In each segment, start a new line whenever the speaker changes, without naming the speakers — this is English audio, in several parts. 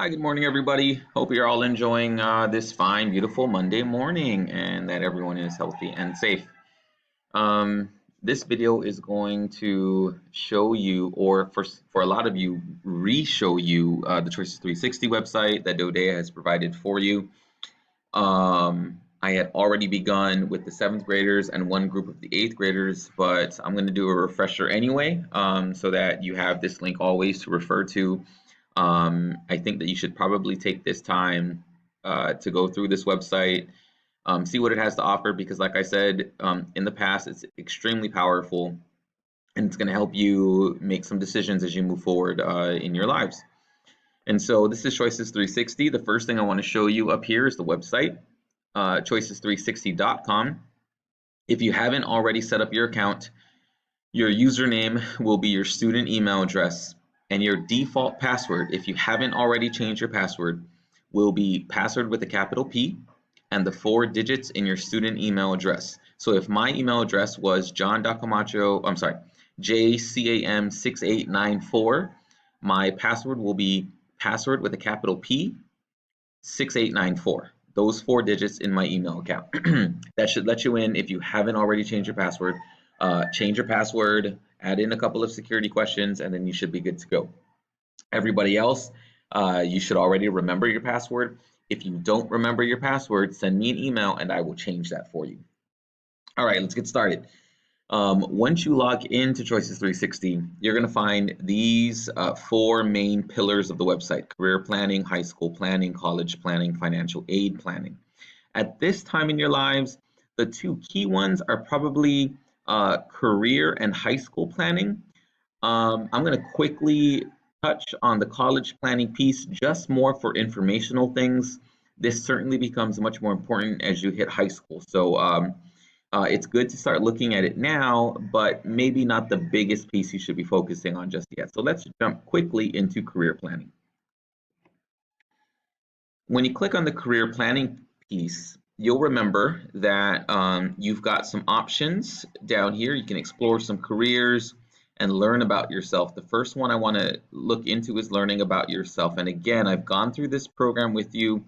Hi, good morning, everybody. Hope you're all enjoying this fine, beautiful Monday morning and that everyone is healthy and safe. Um, this video is going to show you, or for a lot of you, re-show you the Choices 360 website that Dodea has provided for you. I had already begun with the seventh graders and one group of the eighth graders, but I'm going to do a refresher anyway, so that you have this link always to refer to. I think that you should probably take this time to go through this website, see what it has to offer, because like I said in the past, it's extremely powerful and it's going to help you make some decisions as you move forward in your lives. And so this is Choices 360. The first thing I want to show you up here is the website, choices360.com. If you haven't already set up your account, your username will be your student email address, and your default password, if you haven't already changed your password, will be password with a capital P and the 4 digits in your student email address. So if my email address was JCAM6894, my password will be password with a capital P 6894. Those 4 digits in my email account. That should let you in if you haven't already changed your password. Change your password, add in a couple of security questions, and then you should be good to go. Everybody else, you should already remember your password. If you don't remember your password, send me an email and I will change that for you. All right, let's get started. Once you log into Choices 360, you're going to find these 4 main pillars of the website: career planning, high school planning, college planning, financial aid planning. At this time in your lives, the 2 key ones are probably career and high school planning. I'm going to quickly touch on the college planning piece, just more for informational things. This certainly becomes much more important as you hit high school. So it's good to start looking at it now, but maybe not the biggest piece you should be focusing on just yet. So let's jump quickly into career planning. When you click on the career planning piece, you'll remember that you've got some options down here. You can explore some careers and learn about yourself. The first one I want to look into is learning about yourself. And again, I've gone through this program with you,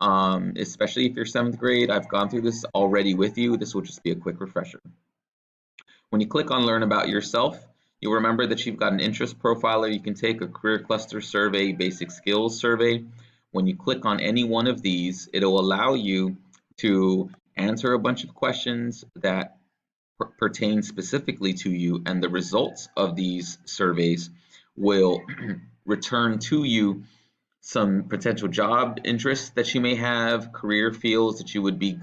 especially if you're 7th grade. I've gone through this already with you. This will just be a quick refresher. When you click on Learn About Yourself, you'll remember that you've got an interest profiler. You can take a career cluster survey, basic skills survey. When you click on any one of these, it'll allow you to answer a bunch of questions that pertain specifically to you, and the results of these surveys will return to you some potential job interests that you may have, career fields that you would be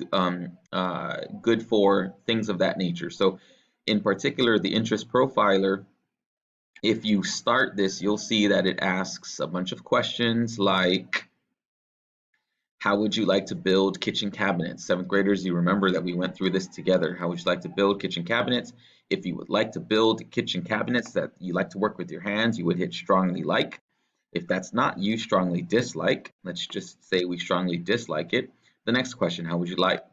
good for, things of that nature. So in particular, the interest profiler, if you start this, you'll see that it asks a bunch of questions like, how would you like to build kitchen cabinets? 7th graders, you remember that we went through this together. How would you like to build kitchen cabinets? If you would like to build kitchen cabinets that you like to work with your hands, you would hit strongly like. If that's not you, strongly dislike. Let's just say we strongly dislike it. The next question, how would you like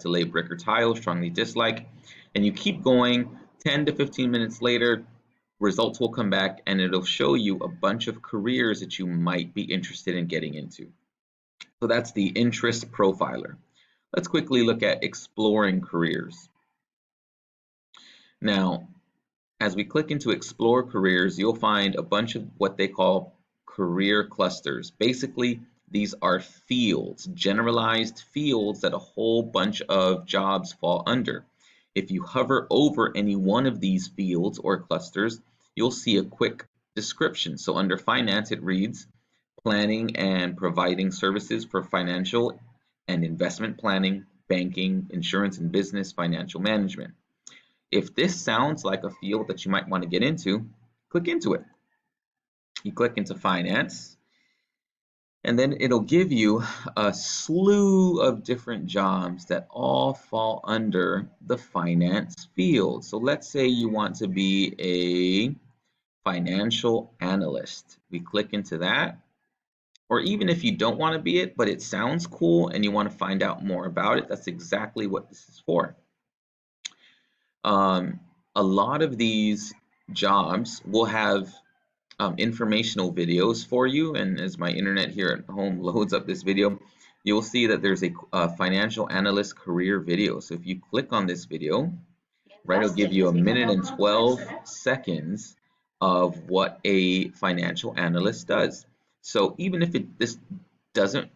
to lay brick or tile? Strongly dislike. And you keep going. 10 to 15 minutes later, results will come back and it'll show you a bunch of careers that you might be interested in getting into. So that's the interest profiler. Let's quickly look at exploring careers. Now, as we click into explore careers, you'll find a bunch of what they call career clusters. Basically, these are fields, generalized fields that a whole bunch of jobs fall under. If you hover over any one of these fields or clusters, you'll see a quick description. So under finance, it reads, planning and providing services for financial and investment planning, banking, insurance and business, financial management. If this sounds like a field that you might want to get into, click into it. You click into finance, and then it'll give you a slew of different jobs that all fall under the finance field. So let's say you want to be a financial analyst. We click into that. Or even if you don't want to be it, but it sounds cool and you want to find out more about it, that's exactly what this is for. A lot of these jobs will have informational videos for you. And as my internet here at home loads up this video, you'll see that there's a financial analyst career video. So if you click on this video, right, it'll give you a minute and 12 seconds of what a financial analyst does. So even if this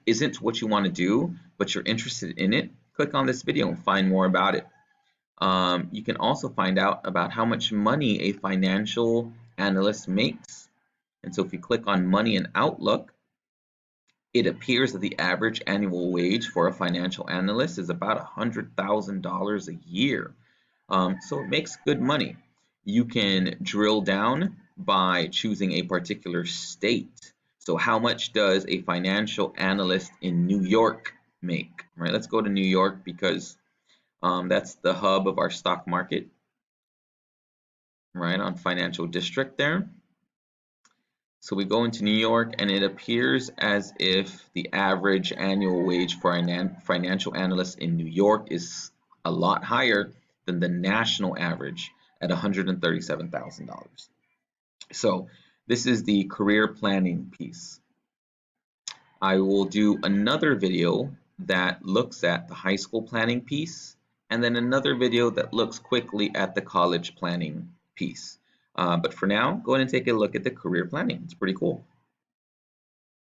isn't what you want to do, but you're interested in it, click on this video and find more about it. You can also find out about how much money a financial analyst makes. And so if you click on Money and Outlook, it appears that the average annual wage for a financial analyst is about $100,000 a year. So it makes good money. You can drill down by choosing a particular state. So how much does a financial analyst in New York make? Right, let's go to New York because that's the hub of our stock market, right, on Financial District there. So we go into New York and it appears as if the average annual wage for a financial analyst in New York is a lot higher than the national average at $137,000. So this is the career planning piece. I will do another video that looks at the high school planning piece, and then another video that looks quickly at the college planning piece. But for now, go ahead and take a look at the career planning. It's pretty cool.